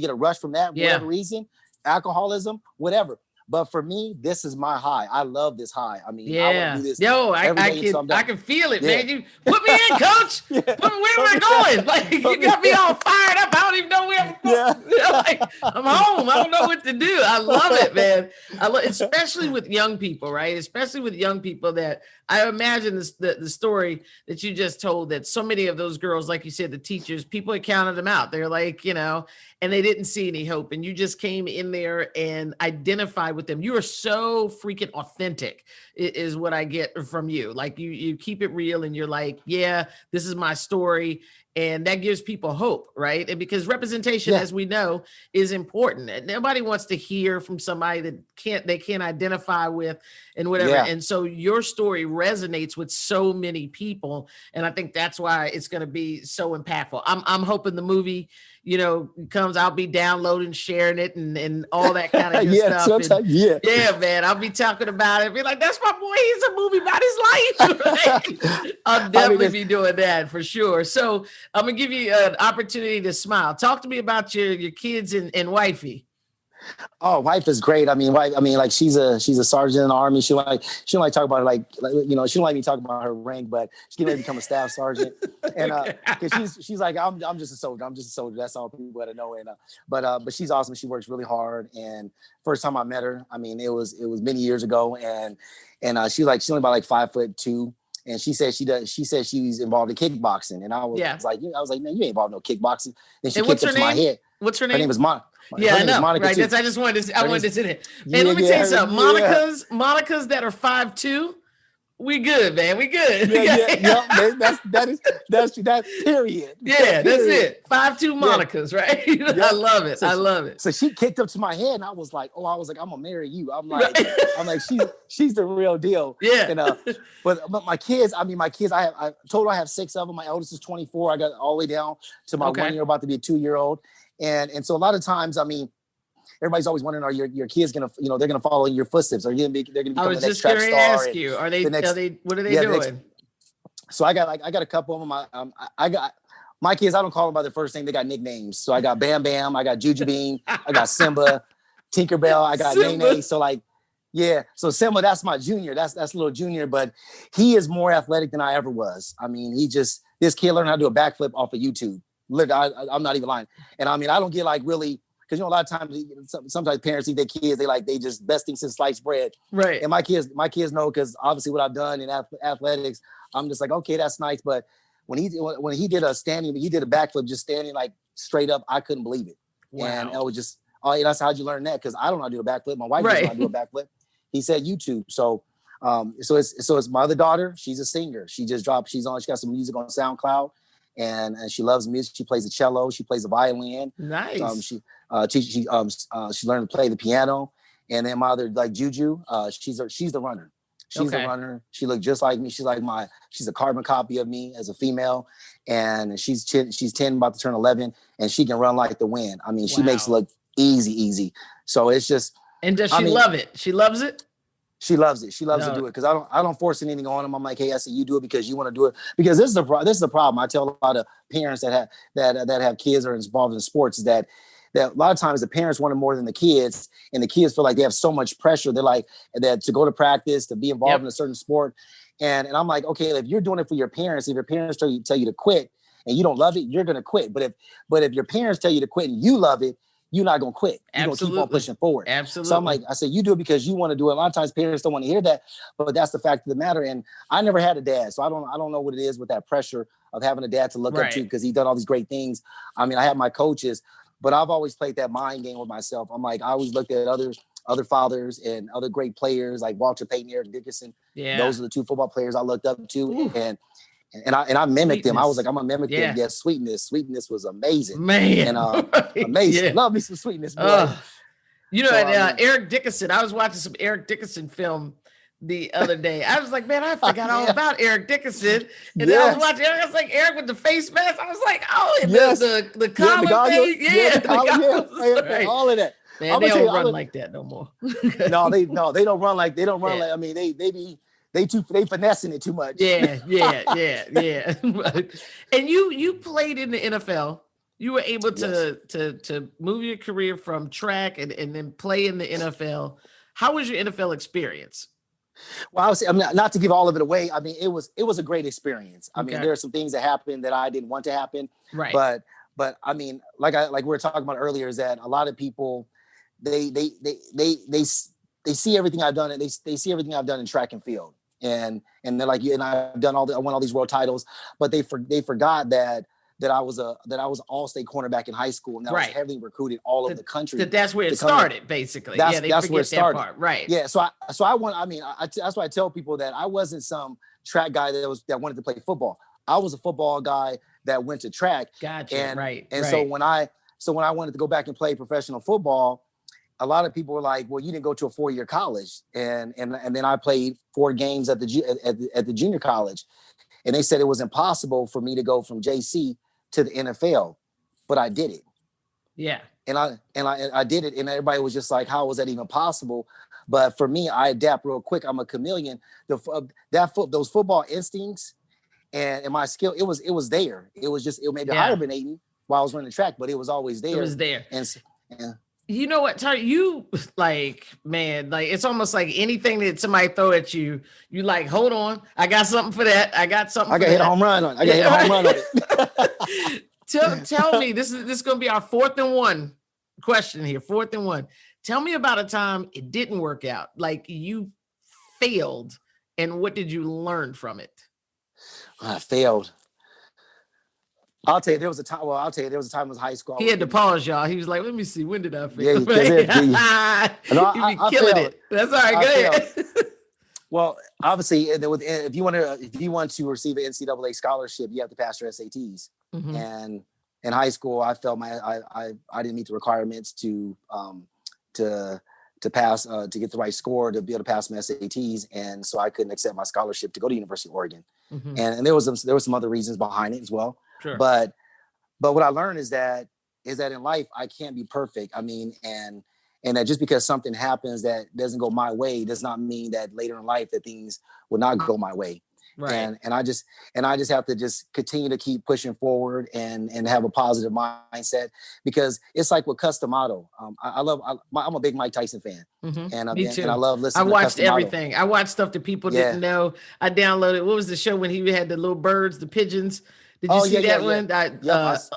a rush from that for whatever reason, alcoholism, whatever. But for me, this is my high. I love this high. I mean, I want to do this. Yo, I can feel it, man. You put me in, coach. Where am I going? Like, you got me all fired up. I don't even know where I'm going. Like, I'm home. I don't know what to do. I love it, man. Especially with young people, right? Especially with young people, that I imagine the story that you just told, that so many of those girls, like you said, the teachers, people had counted them out. They're like, and they didn't see any hope. And you just came in there and identified with them. You are so freaking authentic, is what I get from you. Like, you keep it real, and you're like, yeah, this is my story. And that gives people hope, right? And because representation, as we know, is important. And nobody wants to hear from somebody that they can't identify with and whatever. Yeah. And so your story resonates with so many people. And I think that's why it's going to be so impactful. I'm hoping the movie, comes, I'll be downloading, sharing it, and all that kind of good stuff. Yeah, man, I'll be talking about it. Be like, that's my boy. He's a movie about his life. Right? I'll definitely be doing that for sure. So I'm gonna give you an opportunity to smile. Talk to me about your kids and wifey. Oh, wife is great. I mean, like she's a sergeant in the Army. She don't like talk about it, she don't like me talking about her rank, but she's getting ready to become a staff sergeant. And because she's like, I'm just a soldier. I'm just a soldier. That's all people gotta know. And but she's awesome. She works really hard. And first time I met her, I mean, it was many years ago. And she's only about like 5'2". And she said she's involved in kickboxing. And I was like, man, you ain't involved in no kickboxing. Then she kicked up to my head. What's her name? Her name is Monica. I know. Right. I just wanted to say that. And let me tell you something. Monica's that are 5'2", we good, man. We good. That's period. Yeah, that's it. 5'2" Monicas, right? I love it. I love it. So she kicked up to my head, and I was like, I'm gonna marry you. I'm like, she's the real deal. Yeah. And but my kids, I told her I have 6 of them. My eldest is 24. I got all the way down to my 1 year, about to be a 2-year-old. And so a lot of times, I mean, everybody's always wondering, are your kids gonna, they're gonna follow in your footsteps? They're gonna become the next track star? I was just gonna ask you, what are they doing? So I got a couple of them. I got my kids. I don't call them by their first name. They got nicknames. So I got Bam Bam. I got Juju Bean. I got Simba, Tinkerbell. I got Nene. So so Simba, that's my junior. That's little junior, but he is more athletic than I ever was. I mean, this kid learned how to do a backflip off of YouTube. I'm not even lying. And I mean, I don't get like really, because a lot of times sometimes parents think their kids they just best thing since sliced bread. Right. And my kids know, because obviously what I've done in athletics, I'm just like, okay, that's nice. But when he did a backflip just standing like straight up, I couldn't believe it. Wow. And it was just, oh, yeah, that's how'd you learn that? Because I don't know how to do a backflip. My wife doesn't know how to do a backflip. He said YouTube. So it's my other daughter. She's a singer. She got some music on SoundCloud, and she loves music. She plays the cello. She plays the violin. Nice. She learned to play the piano. And then my other, like Juju, she's the runner. She's the runner. She looked just like me. She's a carbon copy of me as a female, and she's 10, about to turn 11, and she can run like the wind. I mean, she makes it look easy. So it's just. And does she love it? She loves it. She loves it. She loves to do it, because I don't force anything on them. I'm like, hey, I say you do it because you want to do it, because this is the problem. I tell a lot of parents that have kids or involved in sports is that a lot of times the parents want it more than the kids, and the kids feel like they have so much pressure. They're like that to go to practice, to be involved in a certain sport. And I'm like, okay, if you're doing it for your parents, if your parents tell you to quit and you don't love it, you're going to quit. But if your parents tell you to quit and you love it, you're not going to quit. You're going to keep on pushing forward. Absolutely. So I'm like, I say, you do it because you want to do it. A lot of times parents don't want to hear that, but that's the fact of the matter. And I never had a dad, so I don't know what it is with that pressure of having a dad to look up to, because he's done all these great things. I mean, I have my coaches, but I've always played that mind game with myself. I'm like, I always looked at other fathers and other great players like Walter Payton, Eric Dickerson. Yeah. Those are the two football players I looked up to. Ooh. And I mimicked them. I was like, I'm gonna mimic them. Yeah, Sweetness was amazing, man. And amazing. Love me some Sweetness, boy. Eric Dickerson. I was watching some Eric Dickerson film the other day. I was like, man, I forgot all about Eric Dickerson. And then I was watching Eric. I was like, Eric with the face mask. I was like, oh, and the collar thing. Yeah, all of that. Man, they don't run like that no more. No, they don't run like I mean, they finessing it too much. Yeah. And you played in the NFL. You were able to move your career from track and then play in the NFL. How was your NFL experience? Well, I mean, not to give all of it away. I mean, it was a great experience. I mean, there are some things that happened that I didn't want to happen. Right. But I mean, like we were talking about earlier, is that a lot of people they see everything I've done, and they see everything I've done in track and field, and they're like, and I've done I won all these world titles, but they forgot that I was all-state cornerback in high school, and I was heavily recruited all over the country. That's where it started, basically. That's where it started. Part. Right. Yeah. So I want. I mean, that's why I tell people that I wasn't some track guy that wanted to play football. I was a football guy that went to track. Gotcha. And so when I wanted to go back and play professional football, a lot of people were like, well, you didn't go to a 4-year college. And then I played 4 games at the junior college. And they said it was impossible for me to go from JC to the NFL, but I did it. Yeah. And I did it. And everybody was just like, how was that even possible? But for me, I adapt real quick. I'm a chameleon. Those football instincts and my skill, it was there. It was just, it may be hibernating while I was running track, but it was always there. It was there. And you know what, Tari, you man, it's almost like anything that somebody throw at you, you like, hold on, I got something for that. I got hit a home run on it. Tell me, this is going to be our 4th and 1 question here. 4th and 1. Tell me about a time it didn't work out, like you failed, and what did you learn from it? I failed. I'll tell you, there was a time. Well, I'll tell you, there was a time in high school. He had to pause, y'all. He was like, "Let me see. When did I fail?" Yeah, you be killing it. That's all right. Go ahead. Well, obviously, if you want to receive an NCAA scholarship, you have to pass your SATs. Mm-hmm. And in high school, I felt I didn't meet the requirements to pass to get the right score to be able to pass my SATs, and so I couldn't accept my scholarship to go to University of Oregon. Mm-hmm. And there was some other reasons behind it as well. Sure. But what I learned is that in life I can't be perfect. I mean, and that just because something happens that doesn't go my way does not mean that later in life that things will not go my way. Right. And I just have to just continue to keep pushing forward and have a positive mindset, because it's like with Cus D'Amato. I'm a big Mike Tyson fan. Mm-hmm. Me too. And I love listening. I watched everything. I watched stuff that people didn't know. I downloaded. What was the show when he had the little birds, the pigeons? Did you see that yeah. one?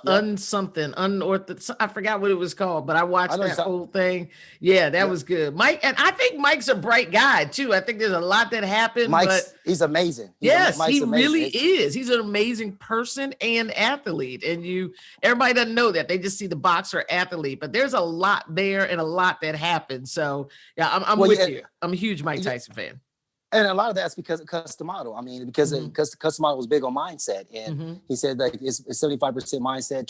Yep. Something unorthodox. I forgot what it was called, but I watched that exactly. whole thing. Yeah, that Yep. was good. Mike, and I think Mike's a bright guy too. I think there's a lot that happened, but He's amazing. yes, Mike's he really amazing. is. He's an amazing person and athlete. And everybody doesn't know that. They just see the boxer athlete, but there's a lot there and a lot that happened. So yeah, I'm with you. I'm a huge Mike Tyson fan. And a lot of that's because of Cus D'Amato. I mean, because Cus D'Amato was big on mindset, and he said like it's 75% mindset,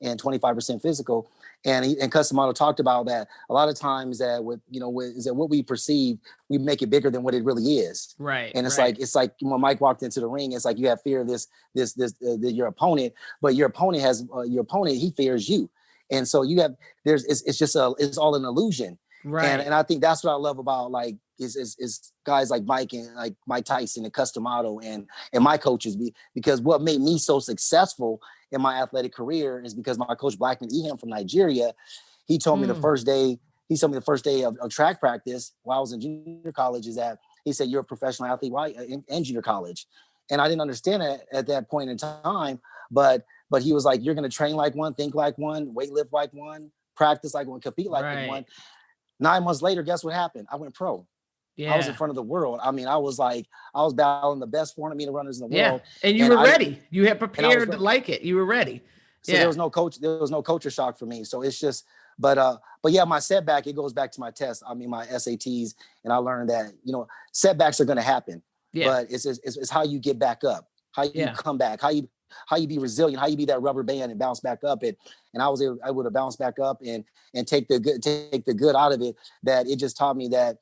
25% physical. And Cus D'Amato talked about that a lot of times that is that what we perceive, we make it bigger than what it really is. Right. And it's like when Mike walked into the ring, it's like you have fear of your opponent, but your opponent he fears you, and so you have it's all an illusion. Right. And I think that's what I love about like is guys like Mike and like Mike Tyson and Cus D'Amato and my coaches, because what made me so successful in my athletic career is because my coach Blackman Ehem from Nigeria, he told me the first day of track practice while I was in junior college is that he said, you're a professional athlete in junior college. And I didn't understand it at that point in time, but he was like, you're going to train like one, think like one, weight lift like one, practice like one, compete like one. 9 months later, guess what happened? I went pro. Yeah. I was in front of the world. I mean, I was battling the best 400 meter runners in the world. And you were ready. You had prepared to like it. You were ready. So there was no culture shock for me. So it's just, but yeah, my setback, it goes back to my test. I mean, my SATs, and I learned that, setbacks are going to happen, but it's how you get back up, how you come back, how you be resilient, how you be that rubber band and bounce back up. And I was able to bounce back up and take the good out of it. That it just taught me that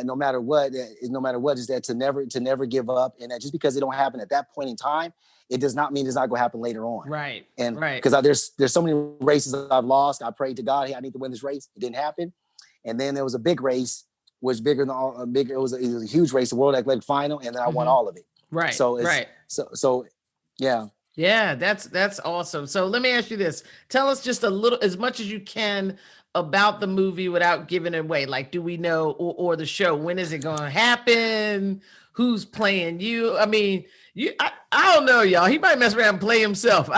no matter what is that to never give up, and that just because it don't happen at that point in time, it does not mean it's not going to happen later on. Right. And because there's so many races I've lost. I prayed to God, hey, I need to win this race. It didn't happen. And then there was a big race, which bigger than all bigger. It was a huge race, the World Athletic Final, and then I won all of it. Right. So yeah. Yeah, that's awesome. So let me ask you this. Tell us just a little, as much as you can, about the movie without giving it away. Like, do we know, or the show, when is it going to happen? Who's playing you? I mean, I don't know, y'all. He might mess around and play himself.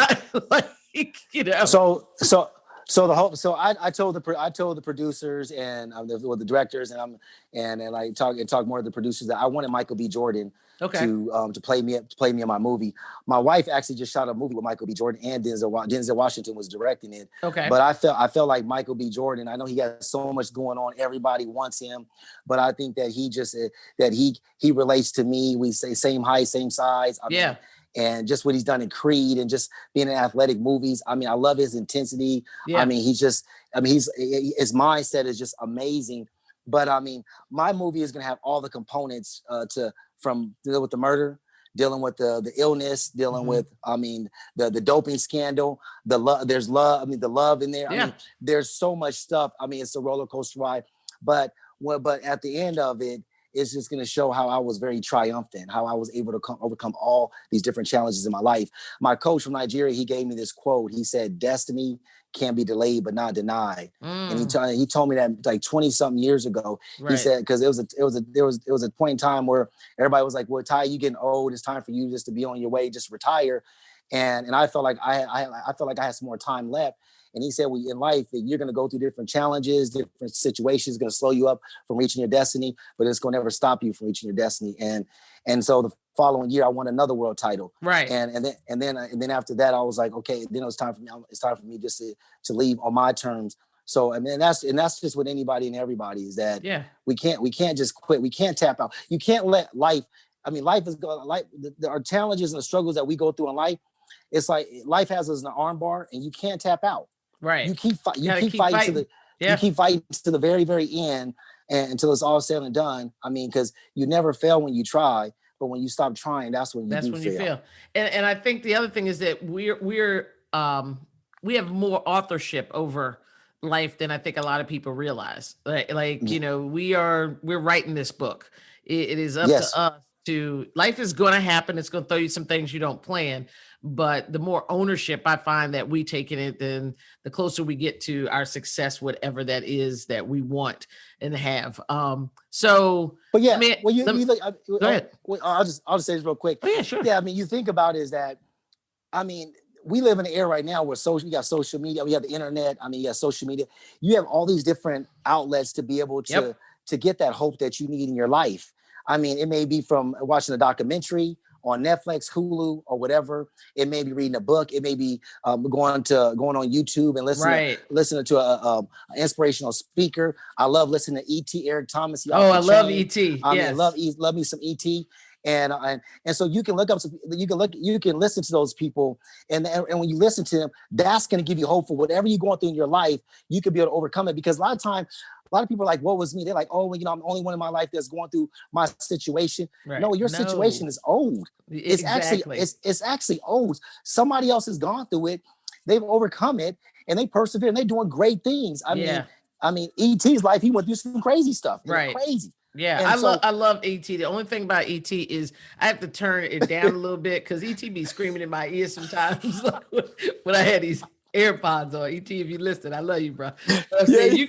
So I told the producers and the directors and talk more to the producers that I wanted Michael B. Jordan to play me in my movie. My wife actually just shot a movie with Michael B. Jordan, and Denzel Washington was directing it. Okay. But I felt like Michael B. Jordan, I know he has so much going on. Everybody wants him, but I think that he relates to me. We say same height, same size. I mean, and just what he's done in Creed and just being in athletic movies. I mean, I love his intensity. Yeah. I mean, his mindset is just amazing. But I mean, my movie is going to have all the components from dealing with the murder, dealing with the illness, dealing with, I mean, the doping scandal, the love, there's love. I mean, the love in there. I mean, there's so much stuff. I mean, it's a roller coaster ride, but at the end of it, it's just going to show how I was very triumphant, how I was able to overcome all these different challenges in my life. My coach from Nigeria, he gave me this quote. He said, "Destiny can be delayed, but not denied." And he told me that like 20 something years ago. Right. He said, because there was a point in time where everybody was like, "Well, Ty, you getting old. It's time for you just to be on your way, just retire." And I felt like I felt like I had some more time left. And he said, well, in life, that you're going to go through different challenges, different situations, going to slow you up from reaching your destiny, but it's going to never stop you from reaching your destiny. And so the following year, I won another world title. Right. And then after that, I was like, okay, then it's time for me just to leave on my terms. So, I mean, that's just with anybody and everybody is that we can't just quit. We can't tap out. You can't let life. I mean, life is our challenges and the struggles that we go through in life. It's like life has us in an arm bar, and you can't tap out. Right. You keep fighting to the very, very end, and until it's all said and done. I mean, because you never fail when you try, but when you stop trying, that's when you fail. And I think the other thing is that we have more authorship over life than I think a lot of people realize. We're writing this book. It is up to us life is going to happen. It's going to throw you some things you don't plan. But the more ownership I find that we take in it, then the closer we get to our success, whatever that is that we want and have. Go ahead. I'll just say this real quick. Oh, yeah, sure. Yeah, I mean, you think about it is that I mean, we live in an era right now where we got social media, we have the internet. I mean, you have social media. You have all these different outlets to be able to get that hope that you need in your life. I mean, it may be from watching a documentary on Netflix, Hulu, or whatever. It may be reading a book. It may be going on YouTube and listening to a inspirational speaker. I love listening to E.T. Eric Thomas. I love E.T. I mean, love me some E.T. And so you can you can listen to those people, and when you listen to them, that's going to give you hope for whatever you're going through in your life. You could be able to overcome it, because a lot of people are like, what was me? They're like, oh, well, I'm the only one in my life that's going through my situation. Right. No, your situation is old. It's actually old. Somebody else has gone through it. They've overcome it, and they persevere, and they're doing great things. I mean, E.T.'s life, he went through some crazy stuff. Crazy. Yeah, I love E.T. The only thing about E.T. is I have to turn it down a little bit, because E.T. be screaming in my ears sometimes when I had these AirPods on. E.T., if you listen, I love you, bro. I'm saying, you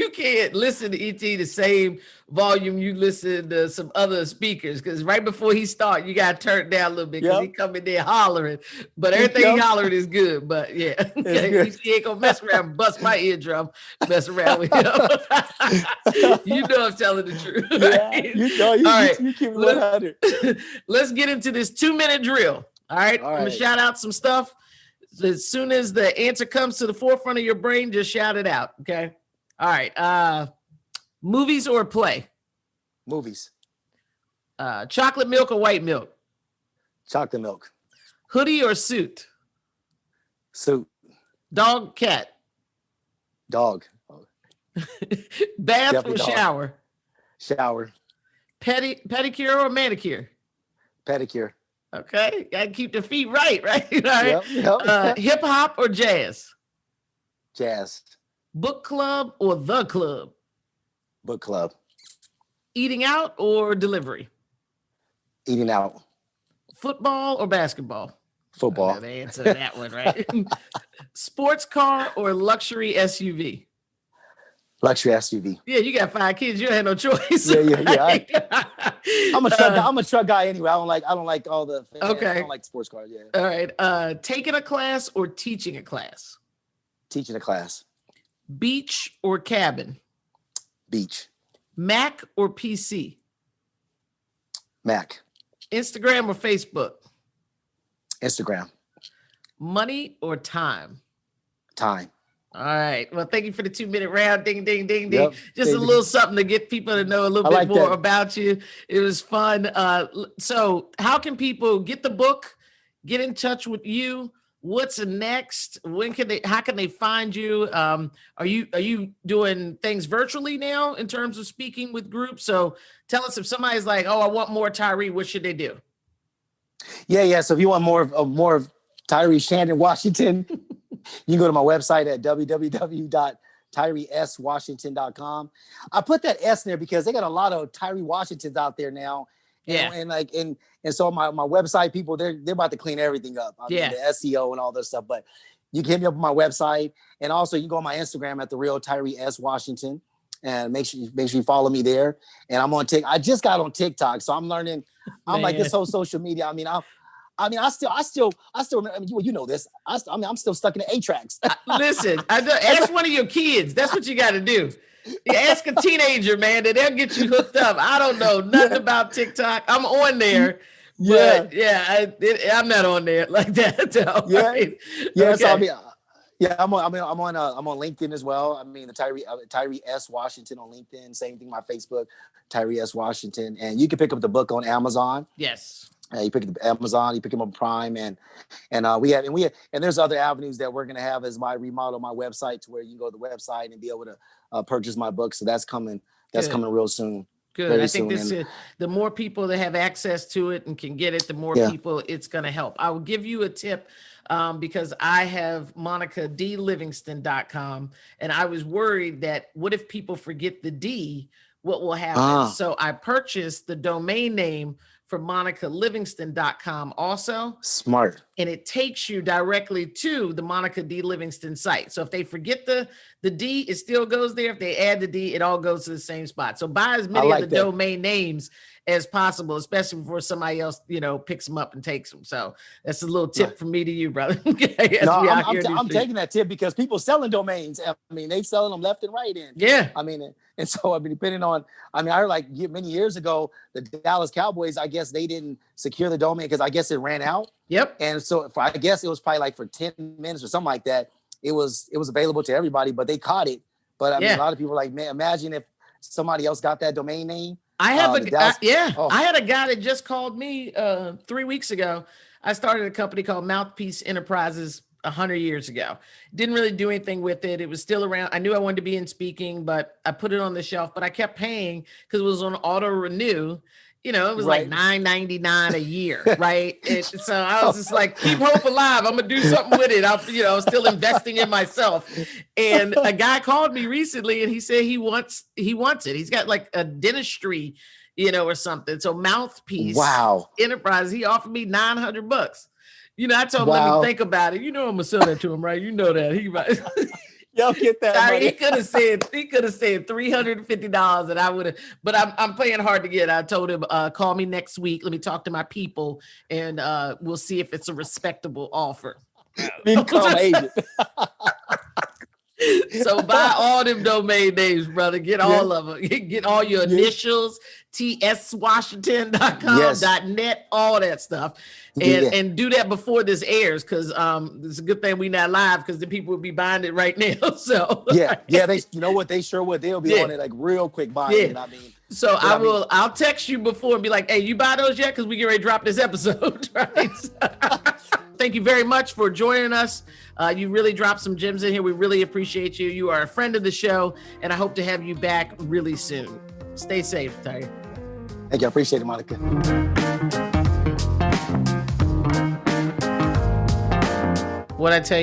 can't listen to E.T. the same volume you listen to some other speakers, because right before he start, you got to turn it down a little bit, because he come in there hollering. But everything he hollering is good. But yeah, E.T. ain't gonna mess around and bust my eardrum, mess around with him. You know I'm telling the truth. Right? Yeah, all right. You keep 100. Let's get into this 2-minute drill. All right. I'm gonna shout out some stuff. As soon as the answer comes to the forefront of your brain, just shout it out. Okay. All right. Movies or play? Movies. Chocolate milk or white milk? Chocolate milk. Hoodie or suit? Suit. Dog, cat? Dog. Bath Definitely or dog. shower? Shower. Pedicure or manicure? Pedicure. Okay, gotta keep the feet right? All right. Yep. Hip hop or jazz? Jazz. Book club or the club? Book club. Eating out or delivery? Eating out. Football or basketball? Football. I know the answer to that one, right? Sports car or luxury SUV? Luxury SUV. Yeah, you got 5 kids. You don't have no choice. Yeah. I'm a truck guy anyway. I don't like all the. Okay. I don't like sports cars. Yeah. All right. Taking a class or teaching a class? Teaching a class. Beach or cabin? Beach. Mac or PC? Mac. Instagram or Facebook? Instagram. Money or time? Time. All right. Well, thank you for the 2-minute round. Ding, ding, ding, ding. Yep. Just a little something to get people to know a little bit more about you. It was fun. So how can people get the book, get in touch with you? What's next? How can they find you? Are you doing things virtually now in terms of speaking with groups? So tell us, if somebody's like, oh, I want more Tyree, what should they do? Yeah. So if you want more of Tyree Shandon Washington, you can go to my website at www.tyreeswashington.com. I put that S in there because they got a lot of Tyree Washingtons out there now. Yeah. And so my website people, they're about to clean everything up. I mean, the SEO and all this stuff. But you can hit me up on my website, and also you can go on my Instagram at the real Tyree S Washington, and make sure you follow me there. And I'm on TikTok. I just got on TikTok, so I'm learning. I'm like this whole social media. I still remember, you know this. I'm still stuck in the 8-tracks. Listen, ask one of your kids. That's what you got to do. You ask a teenager, man, that they'll get you hooked up. I don't know nothing about TikTok. I'm on there, but I'm not on there like that. Though, right? Yeah. Okay. So I'm on LinkedIn as well. I mean, the Tyree S Washington on LinkedIn. Same thing, my Facebook, Tyree S Washington, and you can pick up the book on Amazon. Yes. You pick it up Amazon, you pick them up Prime, and there's other avenues that we're gonna have as my remodel my website to where you can go to the website and be able to purchase my book. So that's coming. That's coming real soon. Good. I think the more people that have access to it and can get it, the more people it's gonna help. I will give you a tip. Because I have MonicaDLivingston.com, and I was worried that what if people forget the D, what will happen? So I purchased the domain name for MonicaLivingston.com also. Smart. and it takes you directly to the Monica D. Livingston site. So if they forget the D, it still goes there. If they add the D, it all goes to the same spot. So buy as many of the domain names as possible, especially before somebody else, picks them up and takes them. So that's a little tip from me to you, brother. I'm taking that tip because people selling domains. I mean, they selling them left and right. And so, depending on, I heard many years ago, the Dallas Cowboys, I guess they didn't secure the domain because I guess it ran out. Yep. And so I guess it was probably for 10 minutes or something like that. It was available to everybody, but they caught it. But a lot of people are like, man, imagine if somebody else got that domain name. I had a guy that just called me 3 weeks ago. I started a company called Mouthpiece Enterprises 100 years ago. Didn't really do anything with it. It was still around. I knew I wanted to be in speaking, but I put it on the shelf, but I kept paying because it was on auto renew. It was like $9.99 a year, right? So I was just like, keep hope alive. I'm gonna do something with it. I'm still investing in myself. And a guy called me recently, and he said he wants it. He's got like a dentistry, or something. So Mouthpiece Enterprise. He offered me $900. I told him, let me think about it. I'm gonna sell that to him, right? You know that he right. Y'all get that money. He could have said $350, and I would have. But I'm playing hard to get. I told him, call me next week. Let me talk to my people, and we'll see if it's a respectable offer. Become agent. So buy all them domain names, brother. Get all of them. Get all your initials, tswashington.com, .net, all that stuff. And do that before this airs, because it's a good thing we not live, because the people will be buying it right now. So they they sure would. They'll be on it like real quick buying it. So I'll text you before and be like, hey, you buy those yet? Because we get ready to drop this episode, right? Thank you very much for joining us. You really dropped some gems in here. We really appreciate you. You are a friend of the show, and I hope to have you back really soon. Stay safe, Tyre. Thank you. I appreciate it, Monica. What I tell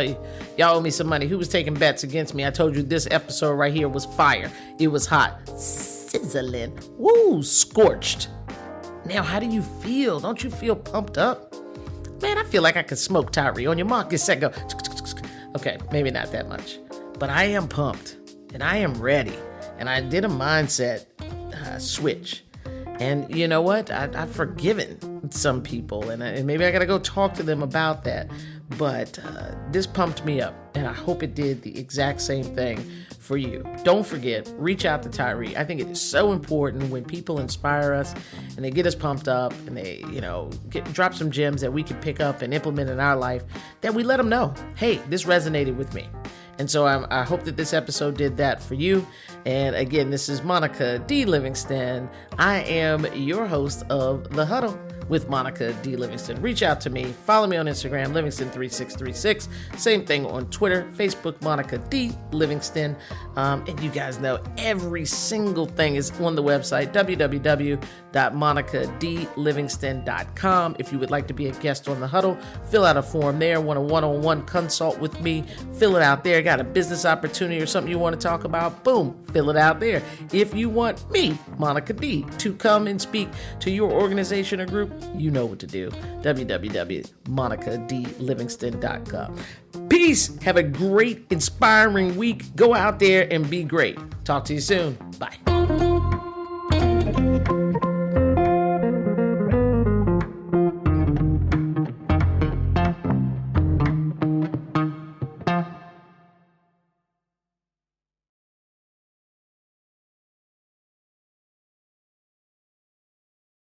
you. Y'all owe me some money. Who was taking bets against me? I told you this episode right here was fire. It was hot. Sizzling. Woo, scorched. Now, how do you feel? Don't you feel pumped up? Man, I feel like I could smoke, Tyree. On your mark, get set, go. Okay, maybe not that much. But I am pumped, and I am ready. And I did a mindset switch. And you know what? I've forgiven some people, and maybe I got to go talk to them about that. But this pumped me up, and I hope it did the exact same thing for you. Don't forget, reach out to Tyree. I think it is so important when people inspire us and they get us pumped up and they, drop some gems that we can pick up and implement in our life, that we let them know, hey, this resonated with me. And so I hope that this episode did that for you. And again, this is Monica D. Livingston. I am your host of The Huddle with Monica D. Livingston. Reach out to me. Follow me on Instagram, Livingston3636. Same thing on Twitter, Facebook, Monica D. Livingston. And you guys know every single thing is on the website, www.monicadlivingston.com. If you would like to be a guest on The Huddle, fill out a form there. Want a one-on-one consult with me, fill it out there. Got a business opportunity or something you want to talk about, boom, fill it out there. If you want me, Monica D, to come and speak to your organization or group, you know what to do. www.monicadlivingston.com. Peace. Have a great, inspiring week. Go out there and be great. Talk to you soon.